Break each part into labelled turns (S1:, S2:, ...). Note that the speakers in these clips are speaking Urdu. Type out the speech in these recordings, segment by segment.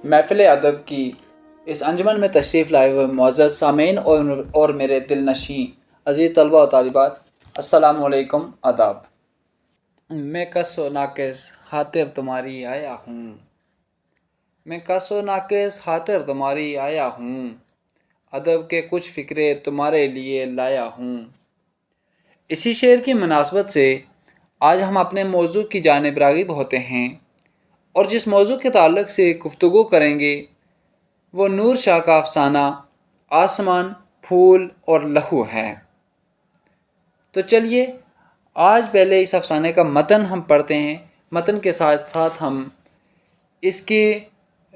S1: محفل ادب کی اس انجمن میں تشریف لائے ہوئے معزز سامعین اور میرے دل نشیں عزیز طلبہ و طالبات، السلام علیکم، آداب۔ میں کس و ناقص خاطر تمہاری آیا ہوں، میں کس و ناقص خاطر تمہاری آیا ہوں، ادب کے کچھ فکرے تمہارے لیے لایا ہوں۔ اسی شعر کی مناسبت سے آج ہم اپنے موضوع کی جانب راغب ہوتے ہیں، اور جس موضوع کے تعلق سے گفتگو کریں گے وہ نور شاہ کا افسانہ آسمان، پھول اور لہو ہے۔ تو چلیے آج پہلے اس افسانے کا متن ہم پڑھتے ہیں، متن کے ساتھ ساتھ ہم اس کے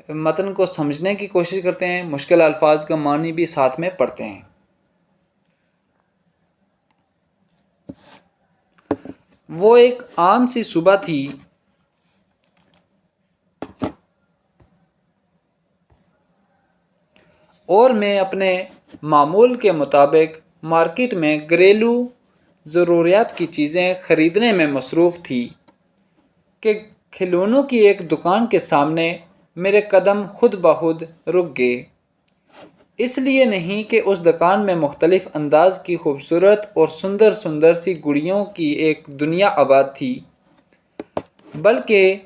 S1: متن کو سمجھنے کی کوشش کرتے ہیں، مشکل الفاظ کا معنی بھی ساتھ میں پڑھتے ہیں۔ وہ ایک عام سی صبح تھی، اور میں اپنے معمول کے مطابق مارکیٹ میں گھریلو ضروریات کی چیزیں خریدنے میں مصروف تھی کہ کھلونوں کی ایک دکان کے سامنے میرے قدم خود بخود رک گئے۔ اس لیے نہیں کہ اس دکان میں مختلف انداز کی خوبصورت اور سندر سی گڑیوں کی ایک دنیا آباد تھی، بلکہ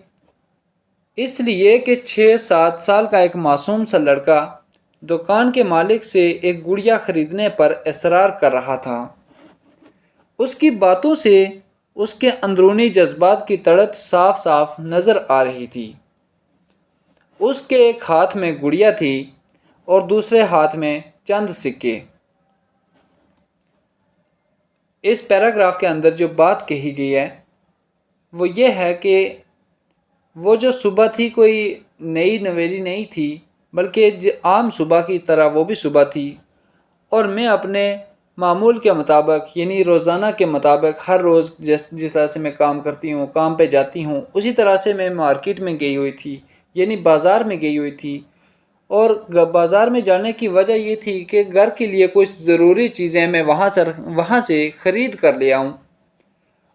S1: اس لیے کہ 6-7 سال کا ایک معصوم سا لڑکا دکان کے مالک سے ایک گڑیا خریدنے پر اصرار کر رہا تھا۔ اس کی باتوں سے اس کے اندرونی جذبات کی تڑپ صاف صاف نظر آ رہی تھی۔ اس کے ایک ہاتھ میں گڑیا تھی اور دوسرے ہاتھ میں چند سکے۔ اس پیراگراف کے اندر جو بات کہی گئی ہے وہ یہ ہے کہ وہ جو صبح تھی کوئی نئی نویلی نہیں تھی، بلکہ عام صبح کی طرح وہ بھی صبح تھی، اور میں اپنے معمول کے مطابق یعنی روزانہ کے مطابق ہر روز جس طرح سے میں کام کرتی ہوں، کام پہ جاتی ہوں، اسی طرح سے میں مارکیٹ میں گئی ہوئی تھی، یعنی بازار میں گئی ہوئی تھی۔ اور بازار میں جانے کی وجہ یہ تھی کہ گھر کے لیے کچھ ضروری چیزیں میں وہاں سے خرید کر لے آؤں،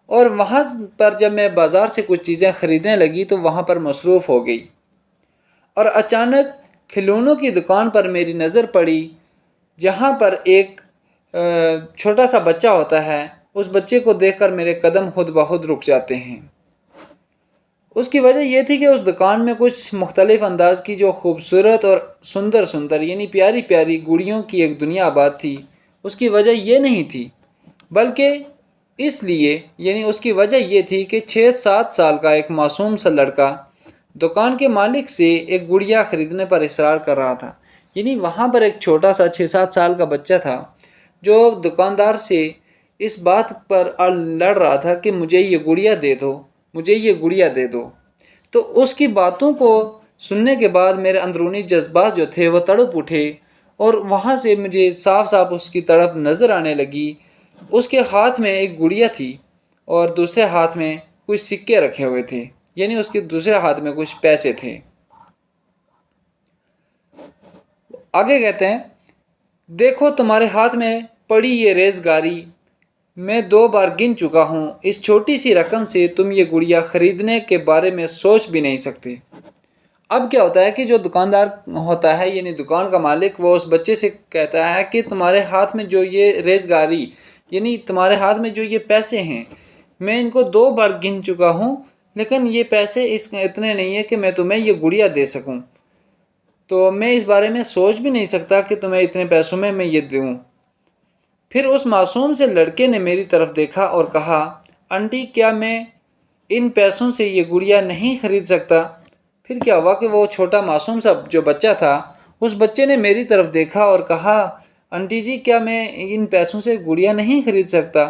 S1: اور وہاں پر جب میں بازار سے کچھ چیزیں خریدنے لگی تو وہاں پر مصروف ہو گئی، اور اچانک کھلونوں کی دکان پر میری نظر پڑی، جہاں پر ایک چھوٹا سا بچہ ہوتا ہے۔ اس بچے کو دیکھ کر میرے قدم خود بخود رک جاتے ہیں۔ اس کی وجہ یہ تھی کہ اس دکان میں کچھ مختلف انداز کی جو خوبصورت اور سندر یعنی پیاری پیاری گڑیوں کی ایک دنیا آباد تھی۔ اس کی وجہ یہ نہیں تھی، بلکہ اس لیے یعنی اس کی وجہ یہ تھی کہ 6-7 سال کا ایک معصوم سا لڑکا دکان کے مالک سے ایک گڑیا خریدنے پر اصرار کر رہا تھا۔ یعنی وہاں پر ایک چھوٹا سا 6-7 سال کا بچہ تھا جو دکاندار سے اس بات پر لڑ رہا تھا کہ مجھے یہ گڑیا دے دو، مجھے یہ گڑیا دے دو۔ تو اس کی باتوں کو سننے کے بعد میرے اندرونی جذبات جو تھے وہ تڑپ اٹھے، اور وہاں سے مجھے صاف صاف اس کی تڑپ نظر آنے لگی۔ اس کے ہاتھ میں ایک گڑیا تھی اور دوسرے ہاتھ میں کچھ سکے رکھے ہوئے تھے، یعنی اس کے دوسرے ہاتھ میں کچھ پیسے تھے۔ آگے کہتے ہیں، دیکھو تمہارے ہاتھ میں پڑی یہ ریزگاری، میں 2 بار گن چکا ہوں، اس چھوٹی سی رقم سے تم یہ گڑیا خریدنے کے بارے میں سوچ بھی نہیں سکتے۔ اب کیا ہوتا ہے کہ جو دکاندار ہوتا ہے یعنی دکان کا مالک، وہ اس بچے سے کہتا ہے کہ تمہارے ہاتھ میں جو یہ ریزگاری یعنی تمہارے ہاتھ میں جو یہ پیسے ہیں، میں ان کو 2 بار گن چکا ہوں، لیکن یہ پیسے اتنے نہیں ہیں کہ میں تمہیں یہ گڑیا دے سکوں، تو میں اس بارے میں سوچ بھی نہیں سکتا کہ تمہیں اتنے پیسوں میں یہ دوں۔ پھر اس معصوم سے لڑکے نے میری طرف دیکھا اور کہا، آنٹی کیا میں ان پیسوں سے یہ گڑیا نہیں خرید سکتا؟ پھر کیا ہوا کہ وہ چھوٹا معصوم سا جو بچہ تھا، اس بچے نے میری طرف دیکھا اور کہا، آنٹی جی کیا میں ان پیسوں سے گڑیا نہیں خرید سکتا؟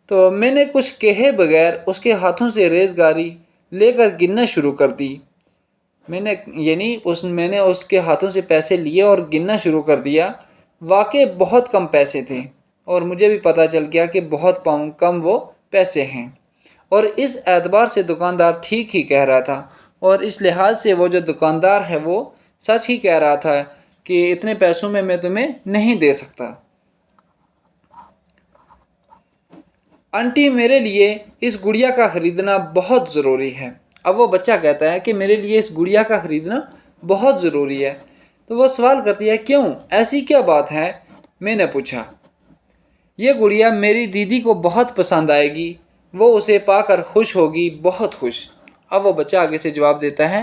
S1: تو میں نے کچھ کہے بغیر اس کے ہاتھوں سے ریزگاری لے کر گننا شروع کر دی۔ میں نے اس کے ہاتھوں سے پیسے لیے اور گننا شروع کر دیا۔ واقع بہت کم پیسے تھے، اور مجھے بھی پتہ چل گیا کہ بہت کم وہ پیسے ہیں، اور اس اعتبار سے دکاندار ٹھیک ہی کہہ رہا تھا، اور اس لحاظ سے وہ جو دکاندار ہے وہ سچ ہی کہہ رہا تھا کہ اتنے پیسوں میں تمہیں نہیں دے سکتا۔ آنٹی میرے لیے اس گڑیا کا خریدنا بہت ضروری ہے۔ اب وہ بچہ کہتا ہے کہ میرے لیے اس گڑیا کا خریدنا بہت ضروری ہے۔ تو وہ سوال کرتی ہے کیوں، ایسی کیا بات ہے؟ میں نے پوچھا یہ گڑیا میری دیدی کو بہت پسند آئے گی، وہ اسے پا کر خوش ہوگی، بہت خوش۔ اب وہ بچہ آگے سے جواب دیتا ہے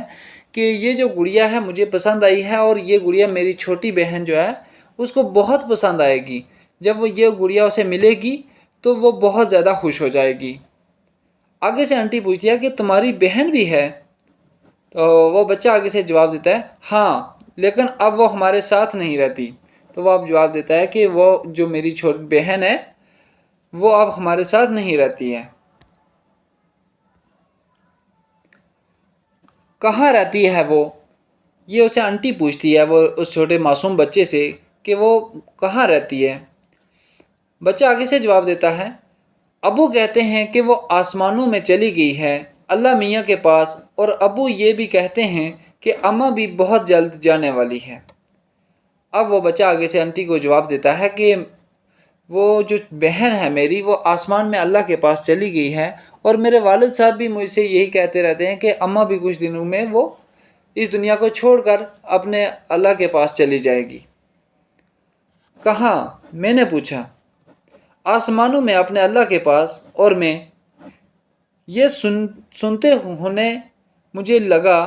S1: کہ یہ جو گڑیا ہے مجھے پسند آئی ہے، اور یہ گڑیا میری چھوٹی بہن جو ہے اس کو بہت پسند آئے گی۔ جب وہ یہ گڑیا اسے ملے گی تو وہ بہت زیادہ خوش ہو جائے گی۔ آگے سے آنٹی پوچھتی ہے کہ تمہاری بہن بھی ہے؟ تو وہ بچہ آگے سے جواب دیتا ہے ہاں، لیکن اب وہ ہمارے ساتھ نہیں رہتی۔ تو وہ اب جواب دیتا ہے کہ وہ جو میری چھوٹی بہن ہے وہ اب ہمارے ساتھ نہیں رہتی ہے۔ کہاں رہتی ہے وہ؟ یہ اسے آنٹی پوچھتی ہے وہ اس چھوٹے معصوم بچے سے کہ وہ کہاں رہتی ہے۔ بچہ آگے سے جواب دیتا ہے ابو کہتے ہیں کہ وہ آسمانوں میں چلی گئی ہے، اللہ میاں کے پاس، اور ابو یہ بھی کہتے ہیں کہ اماں بھی بہت جلد جانے والی ہے۔ اب وہ بچہ آگے سے آنٹی کو جواب دیتا ہے کہ وہ جو بہن ہے میری وہ آسمان میں اللہ کے پاس چلی گئی ہے، اور میرے والد صاحب بھی مجھ سے یہی کہتے رہتے ہیں کہ اماں بھی کچھ دنوں میں وہ اس دنیا کو چھوڑ کر اپنے اللہ کے پاس چلی جائے گی۔ کہاں؟ میں نے پوچھا۔ آسمانوں میں اپنے اللہ کے پاس۔ اور میں یہ سنتے ہونے مجھے لگا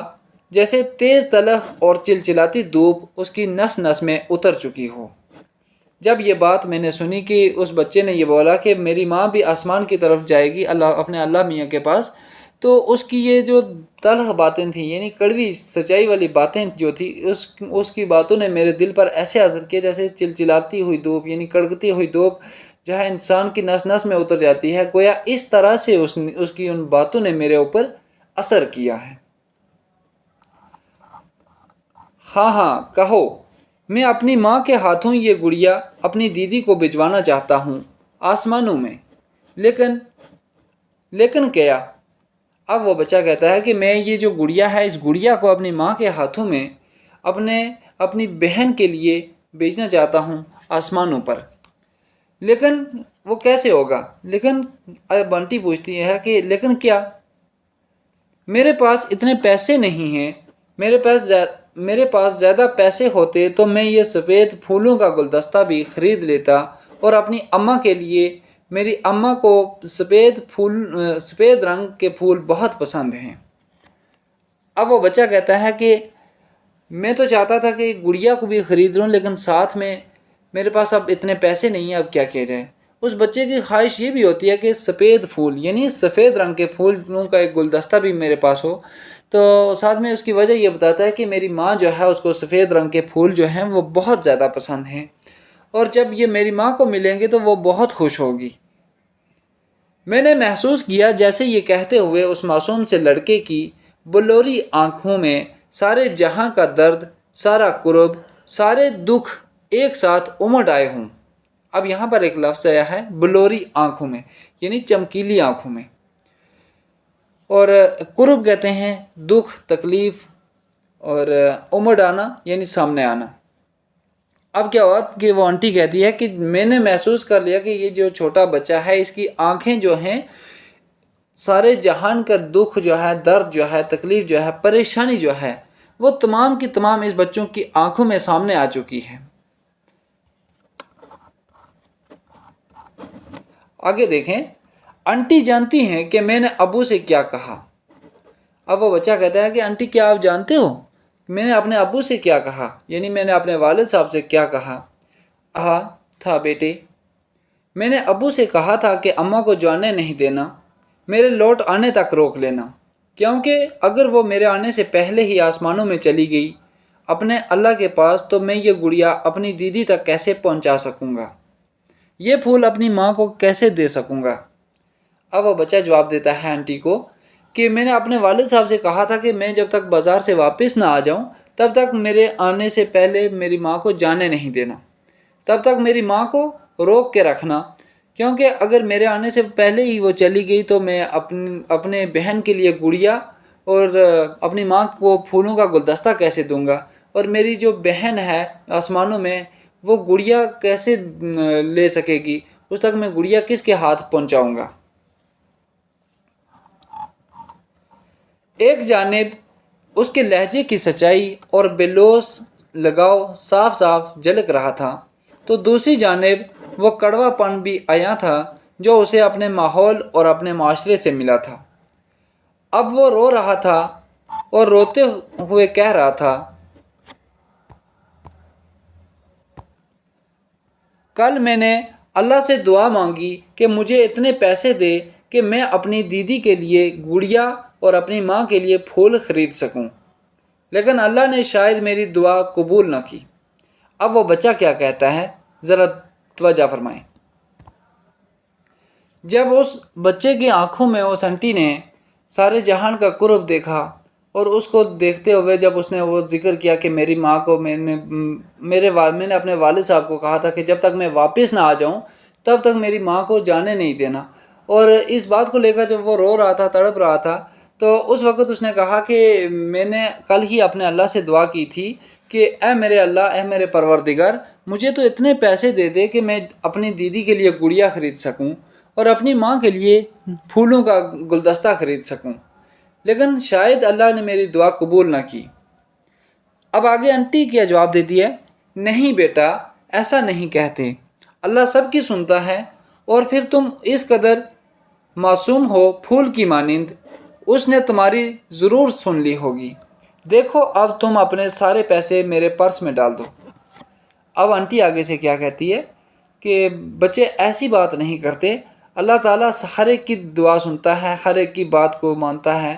S1: جیسے تیز تلخ اور چلچلاتی دھوپ اس کی نس نس میں اتر چکی ہو۔ جب یہ بات میں نے سنی کہ اس بچے نے یہ بولا کہ میری ماں بھی آسمان کی طرف جائے گی اپنے اللہ میاں کے پاس، تو اس کی یہ جو تلخ باتیں تھیں، یعنی کڑوی سچائی والی باتیں جو تھی، اس کی باتوں نے میرے دل پر ایسے اثر کیا جیسے چلچلاتی ہوئی دھوپ، یعنی کڑکتی ہوئی دھوپ جو ہے انسان کی نس نس میں اتر جاتی ہے، گویا اس طرح سے اس کی ان باتوں نے میرے اوپر اثر کیا ہے۔ ہاں ہاں کہو۔ میں اپنی ماں کے ہاتھوں یہ گڑیا اپنی دیدی کو بھجوانا چاہتا ہوں آسمانوں میں، لیکن کیا؟ اب وہ بچہ کہتا ہے کہ میں یہ جو گڑیا ہے اس گڑیا کو اپنی ماں کے ہاتھوں میں اپنی بہن کے لیے بھیجنا چاہتا ہوں آسمانوں پر، لیکن وہ کیسے ہوگا؟ لیکن بنٹی پوچھتی ہے کہ لیکن کیا؟ میرے پاس اتنے پیسے نہیں ہیں، میرے پاس زیادہ پیسے ہوتے تو میں یہ سفید پھولوں کا گلدستہ بھی خرید لیتا، اور اپنی اماں کے لیے، میری اماں کو سفید رنگ کے پھول بہت پسند ہیں۔ اب وہ بچہ کہتا ہے کہ میں تو چاہتا تھا کہ گڑیا کو بھی خرید لوں، لیکن ساتھ میں میرے پاس اب اتنے پیسے نہیں ہیں، اب کیا کیا جائے؟ اس بچے کی خواہش یہ بھی ہوتی ہے کہ سفید پھول، یعنی سفید رنگ کے پھولوں کا ایک گلدستہ بھی میرے پاس ہو۔ تو ساتھ میں اس کی وجہ یہ بتاتا ہے کہ میری ماں جو ہے اس کو سفید رنگ کے پھول جو ہیں وہ بہت زیادہ پسند ہیں، اور جب یہ میری ماں کو ملیں گے تو وہ بہت خوش ہوگی۔ میں نے محسوس کیا جیسے یہ کہتے ہوئے اس معصوم سے لڑکے کی بلوری آنکھوں میں سارے جہاں کا درد، سارا کرب، سارے دکھ ایک ساتھ امڑ آئے ہوں۔ اب یہاں پر ایک لفظ آیا ہے بلوری آنکھوں میں، یعنی چمکیلی آنکھوں میں، اور کرب کہتے ہیں دکھ، تکلیف، اور امڑ آنا یعنی سامنے آنا۔ اب کیا ہوا کہ وہ آنٹی کہتی ہے کہ میں نے محسوس کر لیا کہ یہ جو چھوٹا بچہ ہے اس کی آنکھیں جو ہیں سارے جہان کا دکھ جو ہے، درد جو ہے، تکلیف جو ہے، پریشانی جو ہے، وہ تمام کی تمام اس بچوں کی آنکھوں میں سامنے آ چکی ہے۔ آگے دیکھیں، آنٹی جانتی ہیں کہ میں نے ابو سے کیا کہا۔ اب وہ بچہ کہتا ہے کہ آنٹی کیا آپ جانتے ہو میں نے اپنے ابو سے کیا کہا، یعنی میں نے اپنے والد صاحب سے کیا کہا؟ کہا تھا بیٹے، میں نے ابو سے کہا تھا کہ اماں کو جانے نہیں دینا، میرے لوٹ آنے تک روک لینا، کیونکہ اگر وہ میرے آنے سے پہلے ہی آسمانوں میں چلی گئی اپنے اللہ کے پاس تو میں یہ گڑیا اپنی دیدی تک کیسے پہنچا سکوں گا، یہ پھول اپنی ماں کو کیسے دے سکوں گا؟ اب وہ بچہ جواب دیتا ہے آنٹی کو کہ میں نے اپنے والد صاحب سے کہا تھا کہ میں جب تک بازار سے واپس نہ آ جاؤں تب تک میرے آنے سے پہلے میری ماں کو جانے نہیں دینا، تب تک میری ماں کو روک کے رکھنا، کیونکہ اگر میرے آنے سے پہلے ہی وہ چلی گئی تو میں اپنے بہن کے لیے گڑیا اور اپنی ماں کو پھولوں کا گلدستہ کیسے دوں گا، اور میری جو بہن ہے آسمانوں میں وہ گڑیا کیسے لے سکے گی، اس تک میں گڑیا کس کے ہاتھ پہنچاؤں گا؟ ایک جانب اس کے لہجے کی سچائی اور بےلوث لگاؤ صاف صاف جھلک رہا تھا، تو دوسری جانب وہ کڑوا پن بھی عیاں تھا جو اسے اپنے ماحول اور اپنے معاشرے سے ملا تھا۔ اب وہ رو رہا تھا اور روتے ہوئے کہہ رہا تھا، کل میں نے اللہ سے دعا مانگی کہ مجھے اتنے پیسے دے کہ میں اپنی دیدی کے لیے گڑیا اور اپنی ماں کے لیے پھول خرید سکوں، لیکن اللہ نے شاید میری دعا قبول نہ کی۔ اب وہ بچہ کیا کہتا ہے، ذرا توجہ فرمائیں۔ جب اس بچے کی آنکھوں میں اس آنٹی نے سارے جہان کا قرب دیکھا، اور اس کو دیکھتے ہوئے جب اس نے وہ ذکر کیا کہ میری ماں کو میں نے اپنے والد صاحب کو کہا تھا کہ جب تک میں واپس نہ آ جاؤں تب تک میری ماں کو جانے نہیں دینا، اور اس بات کو لے کر جب وہ رو رہا تھا، تڑپ رہا تھا، تو اس وقت اس نے کہا کہ میں نے کل ہی اپنے اللہ سے دعا کی تھی کہ اے میرے اللہ، اے میرے پروردگار، مجھے تو اتنے پیسے دے دے کہ میں اپنی دیدی کے لیے گڑیا خرید سکوں اور اپنی ماں کے لیے پھولوں کا گلدستہ خرید سکوں، لیکن شاید اللہ نے میری دعا قبول نہ کی۔ اب آگے آنٹی کیا جواب دیتی ہے، نہیں بیٹا، ایسا نہیں کہتے، اللہ سب کی سنتا ہے، اور پھر تم اس قدر معصوم ہو پھول کی مانند، اس نے تمہاری ضرور سن لی ہوگی۔ دیکھو اب تم اپنے سارے پیسے میرے پرس میں ڈال دو۔ اب آنٹی آگے سے کیا کہتی ہے کہ بچے ایسی بات نہیں کرتے، اللہ تعالیٰ ہر ایک کی دعا سنتا ہے، ہر ایک کی بات کو مانتا ہے،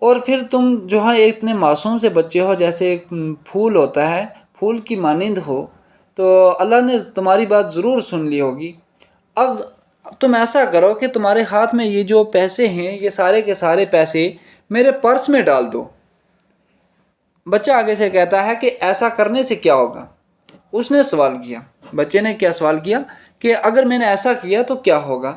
S1: اور پھر تم جو ہے اتنے معصوم سے بچے ہو، جیسے ایک پھول ہوتا ہے، پھول کی مانند ہو، تو اللہ نے تمہاری بات ضرور سن لی ہوگی۔ اب تم ایسا کرو کہ تمہارے ہاتھ میں یہ جو پیسے ہیں، یہ سارے کے سارے پیسے میرے پرس میں ڈال دو۔ بچہ آگے سے کہتا ہے کہ ایسا کرنے سے کیا ہوگا؟ اس نے سوال کیا، بچے نے کیا سوال کیا کہ اگر میں نے ایسا کیا تو کیا ہوگا؟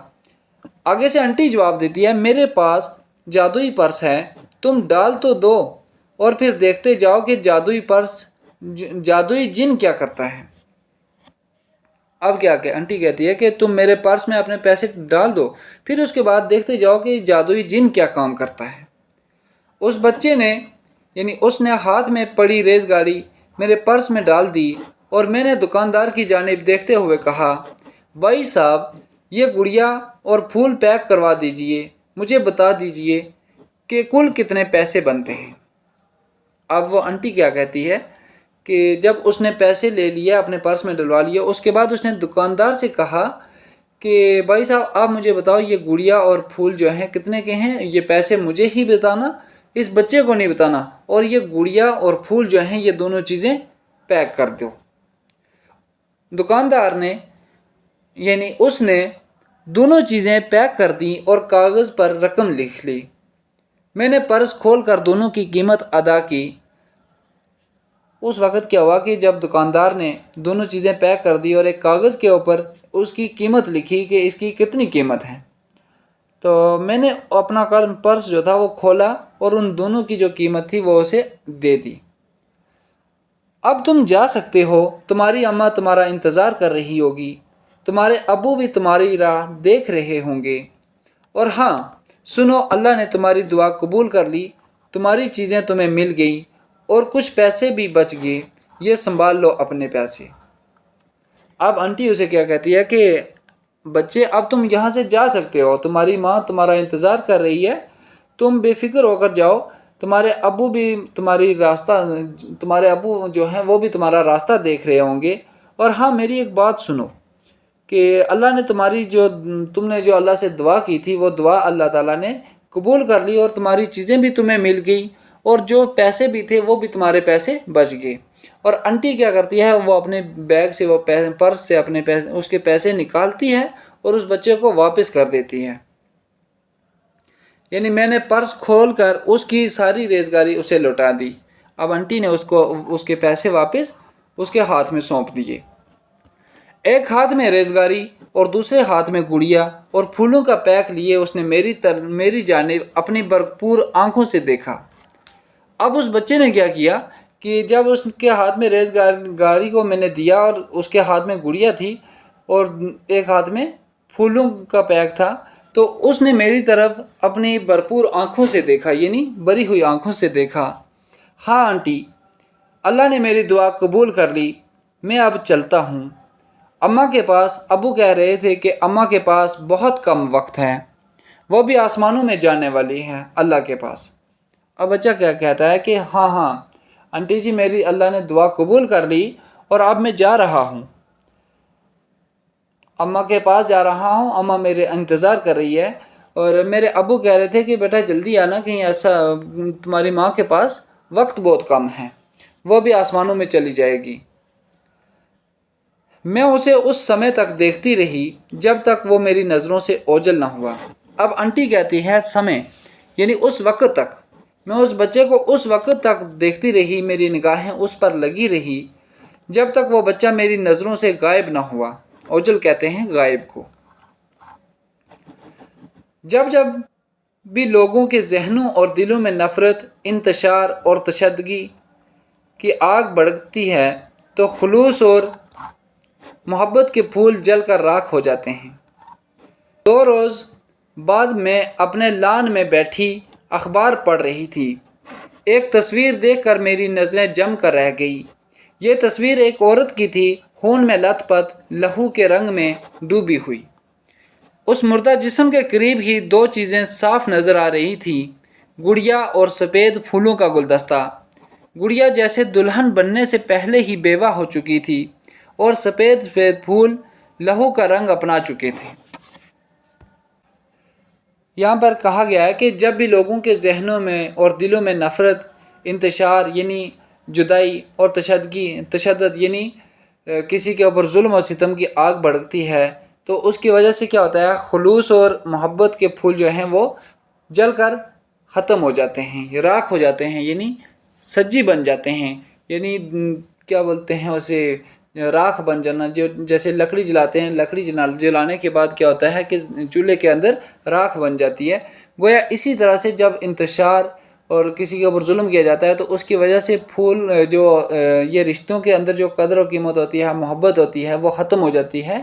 S1: آگے سے آنٹی جواب دیتی ہے، میرے پاس جادوئی پرس ہے، تم ڈال تو دو اور پھر دیکھتے جاؤ کہ جادوئی جن کیا کرتا ہے۔ اب کیا کہ آنٹی کہتی ہے کہ تم میرے پرس میں اپنے پیسے ڈال دو، پھر اس کے بعد دیکھتے جاؤ کہ جادوئی جن کیا کام کرتا ہے۔ اس بچے نے اس نے ہاتھ میں پڑی ریز گاری میرے پرس میں ڈال دی، اور میں نے دکاندار کی جانب دیکھتے ہوئے کہا، بھائی صاحب، یہ گڑیا اور پھول پیک کروا دیجئے، مجھے بتا دیجئے کہ کل کتنے پیسے بنتے ہیں۔ اب وہ آنٹی کیا کہتی ہے کہ جب اس نے پیسے لے لیے، اپنے پرس میں ڈلوا لیے، اس کے بعد اس نے دکاندار سے کہا کہ بھائی صاحب، آپ مجھے بتاؤ یہ گڑیا اور پھول جو ہیں کتنے کے ہیں، یہ پیسے مجھے ہی بتانا، اس بچے کو نہیں بتانا، اور یہ گڑیا اور پھول جو ہیں یہ دونوں چیزیں پیک کر دو۔ دکاندار نے اس نے دونوں چیزیں پیک کر دیں اور کاغذ پر رقم لکھ لی۔ میں نے پرس کھول کر دونوں کی قیمت ادا کی۔ اس وقت کیا ہوا کہ جب دکاندار نے دونوں چیزیں پیک کر دی اور ایک کاغذ کے اوپر اس کی قیمت لکھی کہ اس کی کتنی قیمت ہے، تو میں نے اپنا پرس جو تھا وہ کھولا اور ان دونوں کی جو قیمت تھی وہ اسے دے دی۔ اب تم جا سکتے ہو، تمہاری اماں تمہارا انتظار کر رہی ہوگی، تمہارے ابو بھی تمہاری راہ دیکھ رہے ہوں گے، اور ہاں سنو، اللہ نے تمہاری دعا قبول کر لی، تمہاری چیزیں تمہیں مل گئیں اور کچھ پیسے بھی بچ گئے، یہ سنبھال لو اپنے پیسے۔ اب آنٹی اسے کیا کہتی ہے کہ بچے، اب تم یہاں سے جا سکتے ہو، تمہاری ماں تمہارا انتظار کر رہی ہے، تم بے فکر ہو کر جاؤ، تمہارے ابو جو ہیں وہ بھی تمہارا راستہ دیکھ رہے ہوں گے، اور ہاں میری ایک بات سنو کہ اللہ نے تم نے جو اللہ سے دعا کی تھی وہ دعا اللہ تعالیٰ نے قبول کر لی، اور تمہاری چیزیں بھی تمہیں مل گئی، اور جو پیسے بھی تھے وہ بھی تمہارے پیسے بچ گئے۔ اور آنٹی کیا کرتی ہے، وہ اپنے بیگ سے، وہ پرس سے اپنے اس کے پیسے نکالتی ہے اور اس بچے کو واپس کر دیتی ہے۔ میں نے پرس کھول کر اس کی ساری ریزگاری اسے لوٹا دی۔ اب آنٹی نے اس کے پیسے واپس اس کے ہاتھ میں سونپ دیے۔ ایک ہاتھ میں ریزگاری اور دوسرے ہاتھ میں گڑیا اور پھولوں کا پیک لیے اس نے میری جانب اپنی بھرپور آنکھوں سے دیکھا۔ اب اس بچے نے کیا کیا کہ جب اس کے ہاتھ میں ریزگاری کو میں نے دیا اور اس کے ہاتھ میں گڑیا تھی اور ایک ہاتھ میں پھولوں کا پیک تھا، تو اس نے میری طرف اپنی بھرپور آنکھوں سے دیکھا، یعنی بری ہوئی آنکھوں سے دیکھا۔ ہاں آنٹی، اللہ نے میری دعا قبول کر لی، میں اب چلتا ہوں۔ اماں کے پاس ابو کہہ رہے تھے کہ اماں کے پاس بہت کم وقت ہے، وہ بھی آسمانوں میں جانے والی ہے اللہ کے پاس۔ اب بچہ کیا کہتا ہے کہ ہاں آنٹی جی، میری اللہ نے دعا قبول کر لی اور اب میں جا رہا ہوں، اماں کے پاس جا رہا ہوں، اماں میرے انتظار کر رہی ہے، اور میرے ابو کہہ رہے تھے کہ بیٹا جلدی آنا، کہیں ایسا تمہاری ماں کے پاس وقت بہت کم ہے، وہ بھی آسمانوں میں چلی جائے گی۔ میں اسے اس سمے تک دیکھتی رہی جب تک وہ میری نظروں سے اوجھل نہ ہوا۔ اب آنٹی کہتی ہے سمے، یعنی اس وقت تک، میں اس بچے کو اس وقت تک دیکھتی رہی، میری نگاہیں اس پر لگی رہی جب تک وہ بچہ میری نظروں سے غائب نہ ہوا۔ اوجھل کہتے ہیں غائب کو۔ جب جب بھی لوگوں کے ذہنوں اور دلوں میں نفرت، انتشار اور تشدد کی آگ بھڑکتی ہے تو خلوص اور محبت کے پھول جل کر راکھ ہو جاتے ہیں۔ 2 روز بعد میں اپنے لان میں بیٹھی اخبار پڑھ رہی تھی۔ ایک تصویر دیکھ کر میری نظریں جم کر رہ گئی۔ یہ تصویر ایک عورت کی تھی، خون میں لت پت، لہو کے رنگ میں ڈوبی ہوئی۔ اس مردہ جسم کے قریب ہی 2 چیزیں صاف نظر آ رہی تھیں، گڑیا اور سفید پھولوں کا گلدستہ۔ گڑیا جیسے دلہن بننے سے پہلے ہی بیوہ ہو چکی تھی، اور سفید پھول لہو کا رنگ اپنا چکے تھے۔ یہاں پر کہا گیا ہے کہ جب بھی لوگوں کے ذہنوں میں اور دلوں میں نفرت، انتشار یعنی جدائی، اور تشدد یعنی کسی کے اوپر ظلم و ستم کی آگ بھڑکتی ہے، تو اس کی وجہ سے کیا ہوتا ہے، خلوص اور محبت کے پھول جو ہیں وہ جل کر ختم ہو جاتے ہیں، راکھ ہو جاتے ہیں، یعنی سجی بن جاتے ہیں، یعنی کیا بولتے ہیں اسے، راکھ بن جانا۔ جو جیسے لکڑی جلاتے ہیں، لکڑی جلانے کے بعد کیا ہوتا ہے کہ چولہے کے اندر راکھ بن جاتی ہے، گویا اسی طرح سے جب انتشار اور کسی کے اوپر ظلم کیا جاتا ہے تو اس کی وجہ سے پھول جو یہ رشتوں کے اندر جو قدر و قیمت ہوتی ہے، محبت ہوتی ہے، وہ ختم ہو جاتی ہے،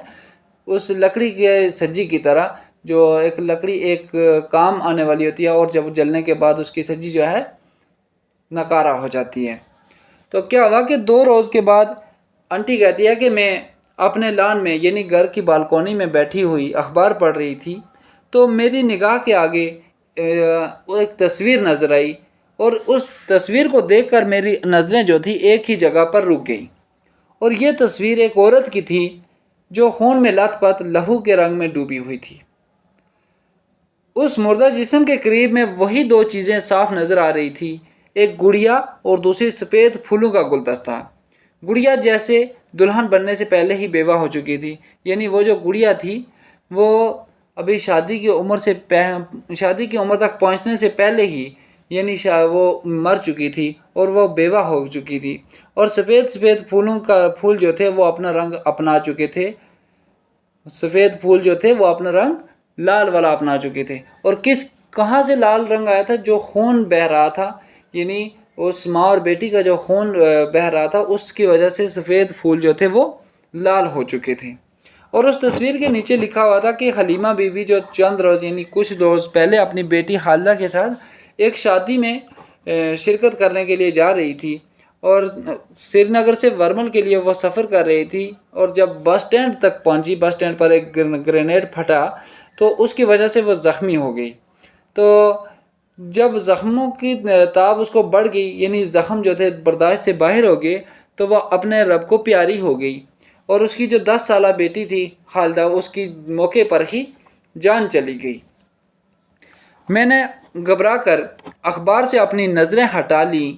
S1: اس لکڑی کے سجی کی طرح۔ جو ایک لکڑی ایک کام آنے والی ہوتی ہے، اور جب جلنے کے بعد اس کی سجی جو ہے ناکارہ ہو جاتی ہے۔ تو کیا ہوا کہ 2 روز کے بعد آنٹی کہتی ہے کہ میں اپنے لان میں یعنی گھر کی بالکونی میں بیٹھی ہوئی اخبار پڑھ رہی تھی، تو میری نگاہ کے آگے ایک تصویر نظر آئی، اور اس تصویر کو دیکھ کر میری نظریں جو تھی ایک ہی جگہ پر رک گئی۔ اور یہ تصویر ایک عورت کی تھی جو خون میں لت پت، لہو کے رنگ میں ڈوبی ہوئی تھی۔ اس مردہ جسم کے قریب میں وہی 2 چیزیں صاف نظر آ رہی تھی، ایک گڑیا اور دوسری سفید پھولوں کا گلدستہ۔ گڑیا جیسے دلہن بننے سے پہلے ہی بیوہ ہو چکی تھی، یعنی وہ جو گڑیا تھی وہ ابھی شادی کی عمر تک پہنچنے سے پہلے ہی یعنی وہ مر چکی تھی اور وہ بیوہ ہو چکی تھی، اور سفید پھول جو تھے وہ اپنا رنگ اپنا چکے تھے، سفید پھول جو تھے وہ اپنا رنگ لال والا اپنا چکے تھے۔ اور کہاں سے لال رنگ آیا تھا؟ جو خون بہہ رہا تھا، یعنی اس ماں اور بیٹی کا جو خون بہہ رہا تھا، اس کی وجہ سے سفید پھول جو تھے وہ لال ہو چکے تھے۔ اور اس تصویر کے نیچے لکھا ہوا تھا کہ حلیمہ بی بی جو چند روز یعنی کچھ روز پہلے اپنی بیٹی خالدہ کے ساتھ ایک شادی میں شرکت کرنے کے لیے جا رہی تھی، اور سری نگر سے ورمل کے لیے وہ سفر کر رہی تھی، اور جب بس سٹینڈ تک پہنچی، بس سٹینڈ پر ایک گرینیڈ پھٹا تو اس کی وجہ سے وہ زخمی ہو گئی۔ تو جب زخموں کی تاب اس کو بڑھ گئی، یعنی زخم جو تھے برداشت سے باہر ہو گئے، تو وہ اپنے رب کو پیاری ہو گئی، اور اس کی جو 10 سالہ بیٹی تھی خالدہ، اس کی موقع پر ہی جان چلی گئی۔ میں نے گھبرا کر اخبار سے اپنی نظریں ہٹا لیں،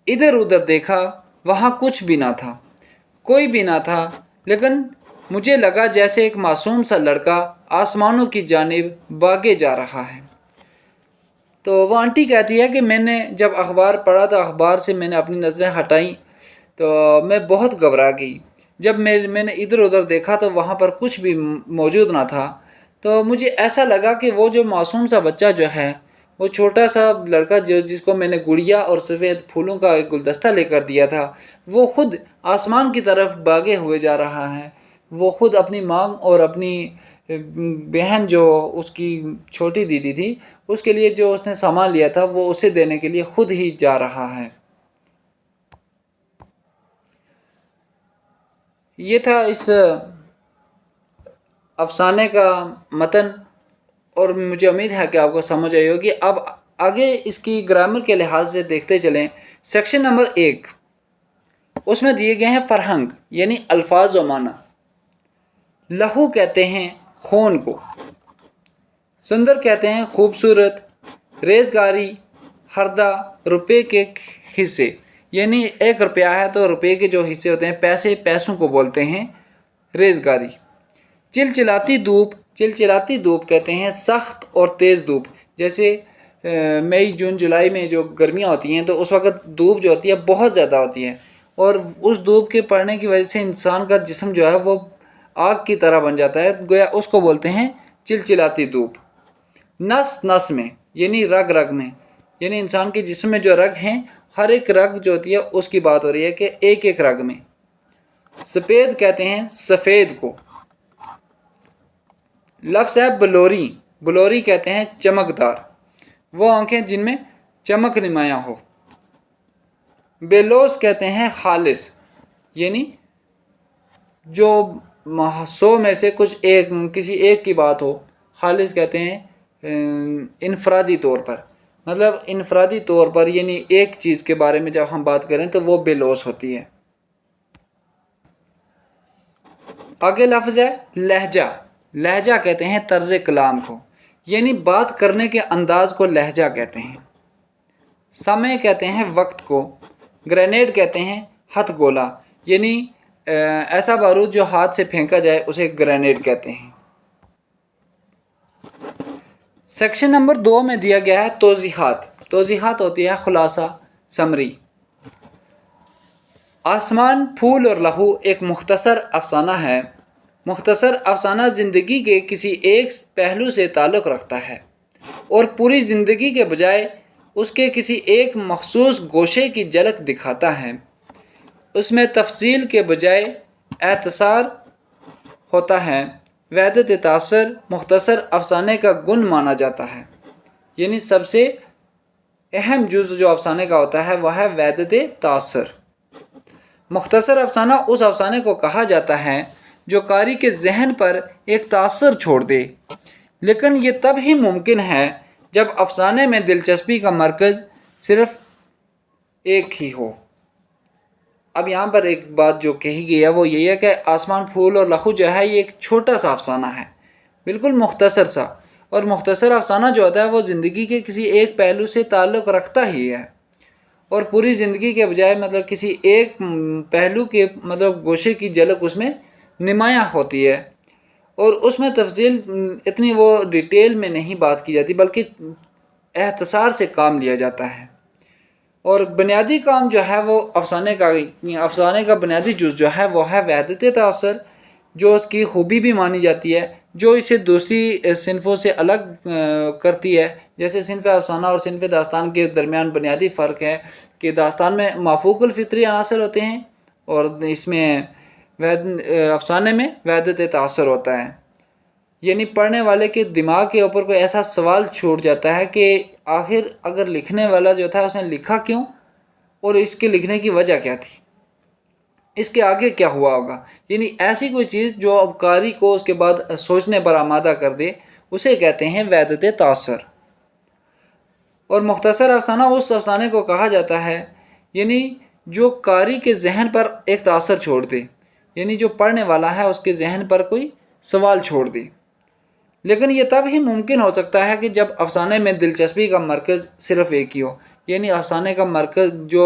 S1: ادھر ادھر دیکھا، وہاں کچھ بھی نہ تھا، کوئی بھی نہ تھا، لیکن مجھے لگا جیسے ایک معصوم سا لڑکا آسمانوں کی جانب بھاگے جا رہا ہے۔ تو وہ آنٹی کہتی ہے کہ میں نے جب اخبار پڑھا تو اخبار سے میں نے اپنی نظریں ہٹائیں تو میں بہت گھبرا گئی۔ جب میں نے ادھر ادھر دیکھا تو وہاں پر کچھ بھی موجود نہ تھا، تو مجھے ایسا لگا کہ وہ جو معصوم سا بچہ جو ہے، وہ چھوٹا سا لڑکا جس کو میں نے گڑیا اور سفید پھولوں کا ایک گلدستہ لے کر دیا تھا، وہ خود آسمان کی طرف بھاگے ہوئے جا رہا ہے، وہ خود اپنی ماں اور اپنی بہن جو اس کی چھوٹی دیدی تھی اس کے لیے جو اس نے سامان لیا تھا وہ اسے دینے کے لیے خود ہی جا رہا ہے۔ یہ تھا اس افسانے کا متن، اور مجھے امید ہے کہ آپ کو سمجھ آئی ہوگی۔ اب آگے اس کی گرامر کے لحاظ سے دیکھتے چلیں۔ سیکشن نمبر 1 اس میں دیے گئے ہیں فرہنگ یعنی الفاظ و معنی۔ لہو کہتے ہیں خون کو، سندر کہتے ہیں خوبصورت، ریزگاری ہردہ روپے کے حصے، یعنی 1 روپیہ ہے تو روپے کے جو حصے ہوتے ہیں پیسوں کو بولتے ہیں ریزگاری۔ چلچلاتی دھوپ، چلچلاتی دھوپ کہتے ہیں سخت اور تیز دھوپ، جیسے مئی جون جولائی میں جو گرمیاں ہوتی ہیں تو اس وقت دھوپ جو ہوتی ہے بہت زیادہ ہوتی ہے، اور اس دھوپ کے پڑنے کی وجہ سے انسان کا جسم جو ہے وہ آگ کی طرح بن جاتا ہے، گویا اس کو بولتے ہیں چلچلاتی دھوپ۔ نس نس میں یعنی رگ رگ میں، یعنی انسان کے جسم میں جو رگ ہیں ہر ایک رگ جو ہوتی ہے اس کی بات ہو رہی ہے کہ ایک ایک رگ میں۔ سفید کہتے ہیں سفید کو۔ لفظ ہے بلوری، بلوری کہتے ہیں چمکدار، وہ آنکھیں جن میں چمک نمایاں ہو۔ بیلوس کہتے ہیں خالص، یعنی جو 100 میں سے کسی ایک کی بات ہو۔ خالص کہتے ہیں انفرادی طور پر، مطلب انفرادی طور پر یعنی ایک چیز کے بارے میں جب ہم بات کریں تو وہ بیلوس ہوتی ہے۔ آگے لفظ ہے لہجہ، لہجہ کہتے ہیں طرز کلام کو، یعنی بات کرنے کے انداز کو لہجہ کہتے ہیں۔ سمے کہتے ہیں وقت کو۔ گرینیڈ کہتے ہیں ہتھ گولا، یعنی ایسا بارود جو ہاتھ سے پھینکا جائے اسے گرینیڈ کہتے ہیں۔ سیکشن نمبر 2 میں دیا گیا ہے توضیحات۔ توضیحات ہوتی ہے خلاصہ، سمری۔ آسمان، پھول اور لہو ایک مختصر افسانہ ہے۔ مختصر افسانہ زندگی کے کسی ایک پہلو سے تعلق رکھتا ہے اور پوری زندگی کے بجائے اس کے کسی ایک مخصوص گوشے کی جھلک دکھاتا ہے۔ اس میں تفصیل کے بجائے اختصار ہوتا ہے۔ وحدت تاثر مختصر افسانے کا گن مانا جاتا ہے، یعنی سب سے اہم جز جو افسانے کا ہوتا ہے وہ ہے وحدت تاثر۔ مختصر افسانہ اس افسانے کو کہا جاتا ہے جو قاری کے ذہن پر ایک تاثر چھوڑ دے، لیکن یہ تب ہی ممکن ہے جب افسانے میں دلچسپی کا مرکز صرف ایک ہی ہو۔ اب یہاں پر ایک بات جو کہی گئی ہے وہ یہی ہے کہ آسمان، پھول اور لہو جو ہے یہ ایک چھوٹا سا افسانہ ہے، بالکل مختصر سا، اور مختصر افسانہ جو ہوتا ہے وہ زندگی کے کسی ایک پہلو سے تعلق رکھتا ہی ہے، اور پوری زندگی کے بجائے مطلب کسی ایک پہلو کے مطلب گوشے کی جھلک اس میں نمایاں ہوتی ہے، اور اس میں تفصیل اتنی وہ ڈیٹیل میں نہیں بات کی جاتی بلکہ اختصار سے کام لیا جاتا ہے۔ اور بنیادی کام جو ہے وہ افسانے کا بنیادی جز جو ہے وہ ہے وحدت تاثر، جو اس کی خوبی بھی مانی جاتی ہے، جو اسے دوسری صنفوں سے الگ کرتی ہے۔ جیسے صنف افسانہ اور صنف داستان کے درمیان بنیادی فرق ہے کہ داستان میں مافوق الفطری عناصر ہوتے ہیں اور اس میں افسانے میں وحدت تاثر ہوتا ہے، یعنی پڑھنے والے کے دماغ کے اوپر کوئی ایسا سوال چھوٹ جاتا ہے کہ آخر اگر لکھنے والا جو تھا اس نے لکھا کیوں اور اس کے لکھنے کی وجہ کیا تھی، اس کے آگے کیا ہوا ہوگا، یعنی ایسی کوئی چیز جو اب قاری کو اس کے بعد سوچنے پر آمادہ کر دے اسے کہتے ہیں وحدت تاثر۔ اور مختصر افسانہ اس افسانے کو کہا جاتا ہے یعنی جو قاری کے ذہن پر ایک تاثر چھوڑ دے، یعنی جو پڑھنے والا ہے اس کے ذہن پر کوئی سوال چھوڑ دے، لیکن یہ تب ہی ممکن ہو سکتا ہے کہ جب افسانے میں دلچسپی کا مرکز صرف ایک ہی ہو، یعنی افسانے کا مرکز جو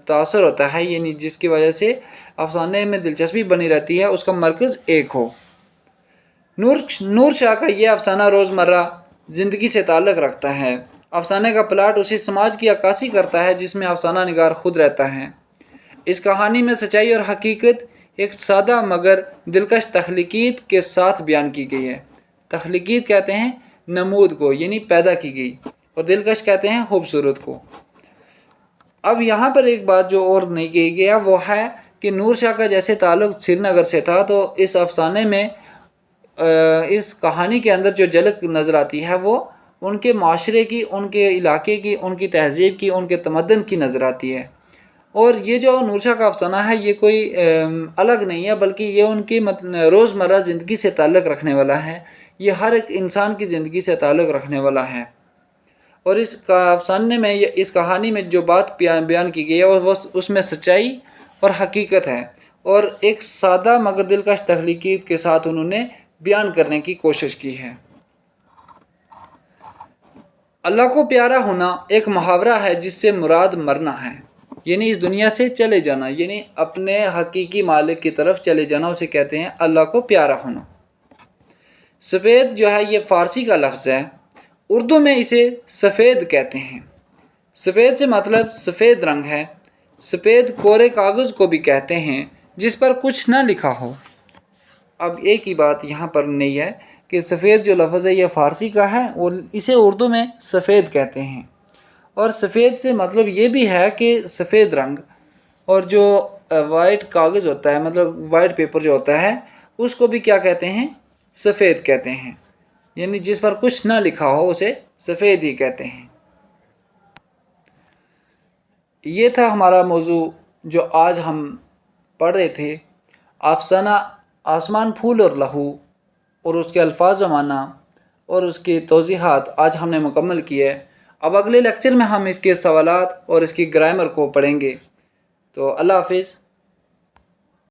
S1: تاثر ہوتا ہے یعنی جس کی وجہ سے افسانے میں دلچسپی بنی رہتی ہے اس کا مرکز ایک ہو۔ نور شاہ کا یہ افسانہ روزمرہ زندگی سے تعلق رکھتا ہے۔ افسانے کا پلاٹ اسی سماج کی عکاسی کرتا ہے جس میں افسانہ نگار خود رہتا ہے۔ اس کہانی میں سچائی اور حقیقت ایک سادہ مگر دلکش تخلیقیت کے ساتھ بیان کی گئی ہے۔ تخلیقیت کہتے ہیں نمود کو، یعنی پیدا کی گئی، اور دلکش کہتے ہیں خوبصورت کو۔ اب یہاں پر ایک بات جو اور نہیں کہی گیا وہ ہے کہ نور شاہ کا جیسے تعلق سری نگر سے تھا تو اس افسانے میں اس کہانی کے اندر جو جھلک نظر آتی ہے وہ ان کے معاشرے کی، ان کے علاقے کی، ان کی تہذیب کی، ان کے تمدن کی نظر آتی ہے۔ اور یہ جو نور شاہ کا افسانہ ہے یہ کوئی الگ نہیں ہے، بلکہ یہ ان کی روزمرہ زندگی سے تعلق رکھنے والا ہے، یہ ہر ایک انسان کی زندگی سے تعلق رکھنے والا ہے۔ اور اس افسانے میں، اس کہانی میں جو بات بیان کی گئی ہے وہ اس میں سچائی اور حقیقت ہے، اور ایک سادہ مگر دلکش تخلیقیت کے ساتھ انہوں نے بیان کرنے کی کوشش کی ہے۔ اللہ کو پیارا ہونا ایک محاورہ ہے جس سے مراد مرنا ہے، یعنی اس دنیا سے چلے جانا، یعنی اپنے حقیقی مالک کی طرف چلے جانا، اسے کہتے ہیں اللہ کو پیارا ہونا۔ سفید جو ہے یہ فارسی کا لفظ ہے، اردو میں اسے سفید کہتے ہیں۔ سفید سے مطلب سفید رنگ ہے۔ سفید کورے کاغذ کو بھی کہتے ہیں جس پر کچھ نہ لکھا ہو۔ اب ایک ہی بات یہاں پر نہیں ہے کہ سفید جو لفظ ہے یہ فارسی کا ہے اور اسے اردو میں سفید کہتے ہیں، اور سفید سے مطلب یہ بھی ہے کہ سفید رنگ، اور جو وائٹ کاغذ ہوتا ہے، مطلب وائٹ پیپر جو ہوتا ہے، اس کو بھی کیا کہتے ہیں؟ سفید کہتے ہیں، یعنی جس پر کچھ نہ لکھا ہو اسے سفید ہی کہتے ہیں۔ یہ تھا ہمارا موضوع جو آج ہم پڑھ رہے تھے، افسانہ آسمان پھول اور لہو، اور اس کے الفاظ و معنی اور اس کی توضیحات آج ہم نے مکمل کی ہے۔ اب اگلے لیکچر میں ہم اس کے سوالات اور اس کی گرامر کو پڑھیں گے۔ تو اللہ حافظ۔